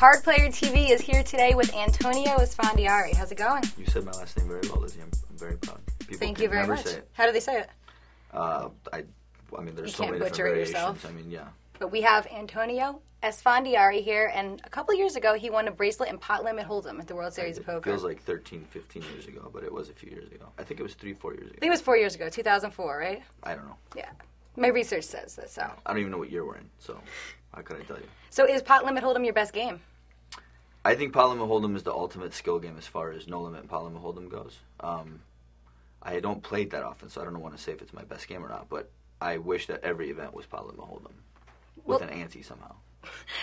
Card Player TV is here today with Antonio Esfandiari. How's it going? You said my last name very well, Lizzie. I'm very proud. People Thank you very much. How do they say it? I mean, there's so many different butcher it variations. yourself. I mean, yeah. But we have Antonio Esfandiari here, and a couple years ago he won a bracelet and PotLimit Hold'em at the World Series of Poker. It feels like 13, 15 years ago, but it was a few years ago. I think it was 3-4 years ago. I think it was 4 years ago, 2004, right? I don't know. Yeah. My research says that, so. I don't even know what year we're in, so how could I tell you? So is PotLimit Hold'em your best game? I think PotLimit Hold'em is the ultimate skill game as far as NoLimit and PotLimit Hold'em goes. I don't play it that often, so I don't want to say if it's my best game or not, but I wish that every event was PotLimit Hold'em with an ante somehow.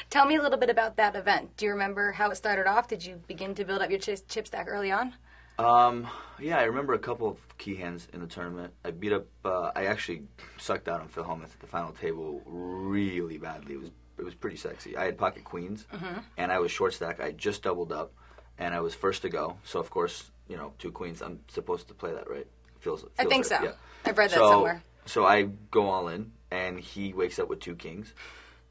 Tell me a little bit about that event. Do you remember how it started off? Did you begin to build up your chip stack early on? Yeah, I remember a couple of key hands in the tournament. I beat up, I actually sucked out on Phil Hellmuth at the final table really badly. It was pretty sexy. I had pocket queens, and I was short stack. I just doubled up, and I was first to go. So, of course, you know, 2 queens. I'm supposed to play that, right? Feels I think right. so. Yeah. I've read that somewhere. So I go all in, and he wakes up with 2 kings,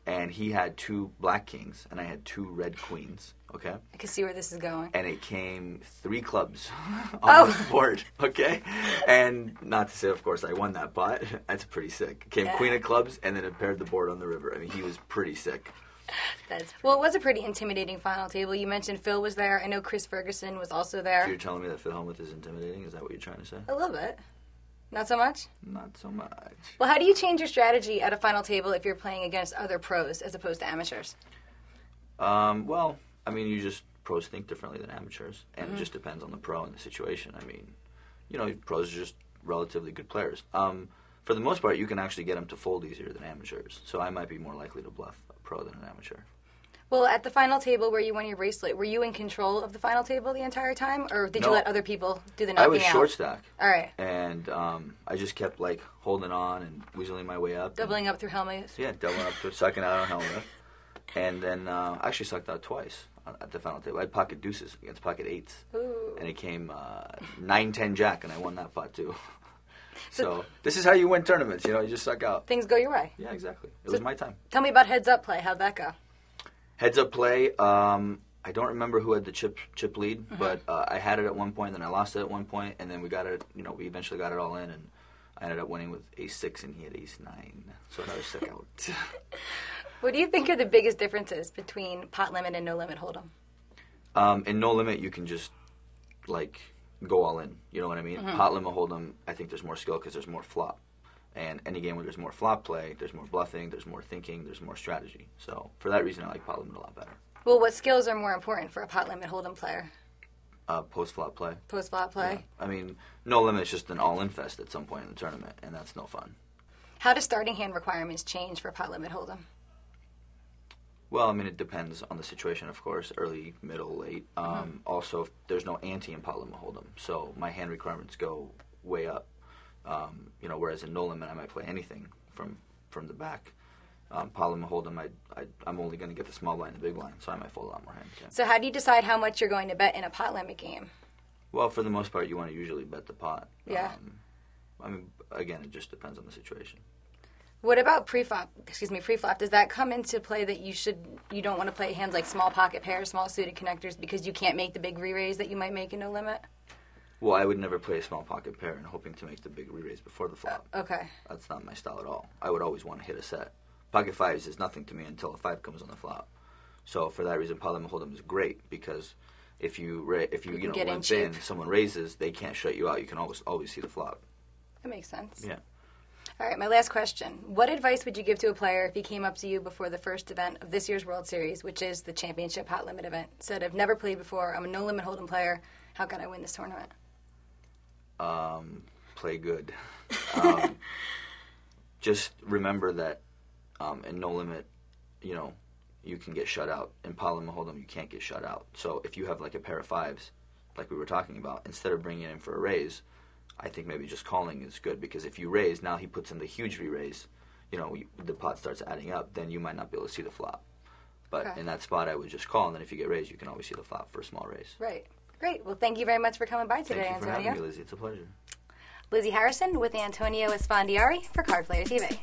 and he had 2 black kings, and I had 2 red queens, okay? I can see where this is going. And it came 3 clubs on the board, okay? And not to say, of course, I won that pot. That's pretty sick. It came queen of clubs, and then it paired the board on the river. I mean, he was pretty sick. Well, it was a pretty intimidating final table. You mentioned Phil was there. I know Chris Ferguson was also there. So you're telling me that Phil Hellmuth is intimidating? Is that what you're trying to say? A little bit. Not so much? Not so much. Well, how do you change your strategy at a final table if you're playing against other pros as opposed to amateurs? Well, I mean, pros think differently than amateurs, and it just depends on the pro and the situation. I mean, you know, pros are just relatively good players. For the most part, you can actually get them to fold easier than amateurs, so I might be more likely to bluff a pro than an amateur. Well, at the final table where you won your bracelet, were you in control of the final table the entire time, or did you let other people do the knocking out? I was short stack. All right. And I just kept, like, holding on and weaseling my way up. Doubling up through Hellmuth? Yeah, doubling up through, sucking out on Hellmuth. And then I actually sucked out twice at the final table. I had pocket deuces against pocket 8s. Ooh. And it came 9-10 jack, and I won that pot, too. So this is how you win tournaments, you know, you just suck out. Things go your way. Yeah, exactly. It was my time. Tell me about heads-up play. How'd that go? Heads-up play, I don't remember who had the chip lead, but I had it at one point, then I lost it at one point, and then we got it, you know, we eventually got it all in, and I ended up winning with ace-6, and he had ace-9, so I was stuck out. What do you think are the biggest differences between PotLimit and NoLimit Hold'em? In NoLimit, you can just, like, go all in, you know what I mean? PotLimit Hold'em, I think there's more skill because there's more flop. And any game where there's more flop play, there's more bluffing, there's more thinking, there's more strategy. So for that reason, I like PotLimit a lot better. Well, what skills are more important for a PotLimit Hold'em player? Post-flop play. Post-flop play? Yeah. I mean, NoLimit is just an all-in fest at some point in the tournament, and that's no fun. How do starting hand requirements change for PotLimit Hold'em? Well, I mean, it depends on the situation, of course, early, middle, late. Also, there's no ante in PotLimit Hold'em, so my hand requirements go way up. You know, whereas in NoLimit, I might play anything from the back. PotLimit Hold'em, I'm only going to get the small blind and the big blind, so I might fold a lot more hands. Yeah. So how do you decide how much you're going to bet in a PotLimit game? Well, for the most part, you want to usually bet the pot. Yeah. I mean, again, it just depends on the situation. What about preflop? Preflop. Does that come into play that you don't want to play hands like small pocket pairs, small suited connectors because you can't make the big re-raise that you might make in NoLimit? Well, I would never play a small pocket pair and hoping to make the big re-raise before the flop. Okay. That's not my style at all. I would always want to hit a set. Pocket 5s is nothing to me until a 5 comes on the flop. So for that reason, PotLimit Hold'em is great because if you limp in, someone raises, they can't shut you out. You can always see the flop. That makes sense. Yeah. All right, my last question. What advice would you give to a player if he came up to you before the first event of this year's World Series, which is the championship PotLimit event? Said, I've never played before. I'm a NoLimit Hold'em player. How can I win this tournament? Play good. Just remember that in NoLimit, you know, you can get shut out. In PotLimit Hold'em, you can't get shut out. So if you have like a pair of 5s, like we were talking about, instead of bringing it in for a raise, I think maybe just calling is good because if you raise, now he puts in the huge re-raise, you know, the pot starts adding up, then you might not be able to see the flop. But in that spot, I would just call, and then if you get raised, you can always see the flop for a small raise. Right. Great. Well, thank you very much for coming by today, Antonio. Thank you for Antonio. having me, Lizzie. It's a pleasure. Lizzie Harrison with Antonio Esfandiari for Card Player TV.